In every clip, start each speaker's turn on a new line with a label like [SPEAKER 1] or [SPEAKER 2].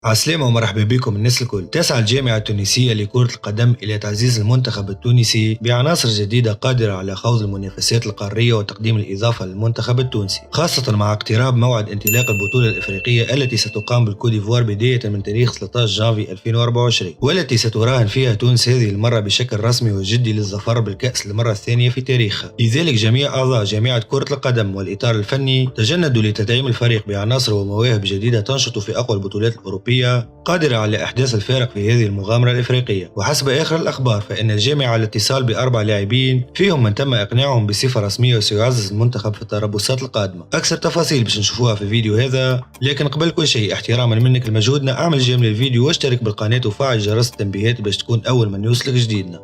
[SPEAKER 1] عسلامة ومرحبا بكم الناس الكل. تسعى الجامعة التونسية لكرة القدم إلى تعزيز المنتخب التونسي بعناصر جديدة قادرة على خوض المنافسات القارية وتقديم الإضافة للمنتخب التونسي، خاصة مع اقتراب موعد انطلاق البطولة الإفريقية التي ستقام بالكوديفوار بداية من تاريخ 13 جانفي 2024، والتي ستراهن فيها تونس هذه المرة بشكل رسمي وجدي للظفر بالكأس للمرة الثانية في تاريخها. لذلك جميع أعضاء جامعة كرة القدم والإطار الفني تجندوا لتدعيم الفريق بعناصر ومواهب جديدة تنشط في أقوى البطولات الأوروبية قادرة على إحداث الفارق في هذه المغامرة الإفريقية. وحسب آخر الأخبار فإن الجامعة على اتصال بأربع لاعبين فيهم من تم إقناعهم بصفة رسمية وسيعزز المنتخب في التربصات القادمة. أكثر تفاصيل باش نشوفوها في الفيديو هذا، لكن قبل كل شيء احتراما منك لمجهودنا اعمل جيم للفيديو واشترك بالقناة وفعل جرس التنبيهات باش تكون أول من يوصلك جديدنا.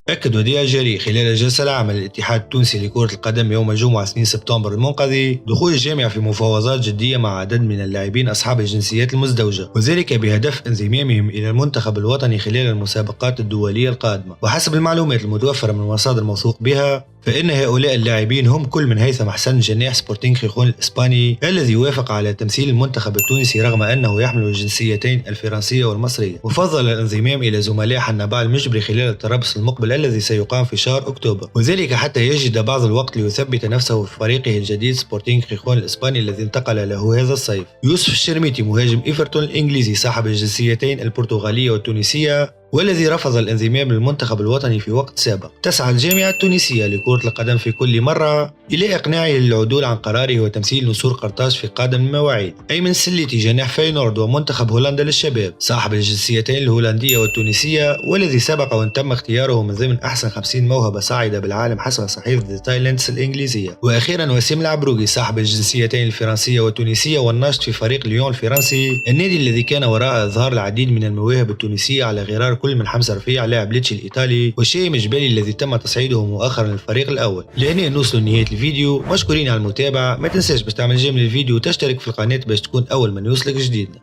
[SPEAKER 1] أكد وديع الجري خلال الجلسة العامة للاتحاد التونسي لكرة القدم يوم الجمعة 2 سبتمبر المنقضي دخول الجامعة في مفاوضات جدية مع عدد من اللاعبين أصحاب الجنسيات المزدوجة، وذلك بهدف انضمامهم إلى المنتخب الوطني خلال المسابقات الدولية القادمة. وحسب المعلومات المتوفرة من مصادر موثوق بها فإن هؤلاء اللاعبين هم كل من هيثم حسن جناح سبورتينغ خيخون الإسباني الذي وافق على تمثيل المنتخب التونسي رغم أنه يحمل الجنسيتين الفرنسية والمصرية، وفضل الانضمام إلى زملاء حنبال المجبري خلال التربص المقبل الذي سيقام في شهر أكتوبر، وذلك حتى يجد بعض الوقت ليثبت نفسه في فريقه الجديد سبورتينغ خيخون الإسباني الذي انتقل له هذا الصيف. يوسف الشرميتي مهاجم إيفرتون الإنجليزي صاحب الجنسيتين البرتغالية والتونسية والذي رفض الانضمام للمنتخب الوطني في وقت سابق، تسعى الجامعة التونسية لكرة القدم في كل مرة إلى إقناعه للعدول عن قراره وتمثيل نسور قرطاج في قادم المواعيد. أيمن السليتي جناح فاينورد ومنتخب هولندا للشباب صاحب الجنسيتين الهولندية والتونسية والذي سبق وان تم اختياره من ضمن أحسن 50 موهبة صاعدة بالعالم حسب صحيفة ذا تايلندز الإنجليزية. وأخيرا وسيم العبروقي صاحب الجنسيتين الفرنسية والتونسية والناشط في فريق ليون الفرنسي، النادي الذي كان وراء إظهار العديد من المواهب التونسية على غرار كل من حمزة رفيع لاعب ليتشي الإيطالي وشيم جبالي الذي تم تصعيده مؤخرا للفريق الأول. لهنا نوصلوا لنهاية الفيديو، مشكورين على المتابعة، ما تنساش باش تعمل جيم للفيديو وتشترك في القناة باش تكون أول من يوصلك جديدنا.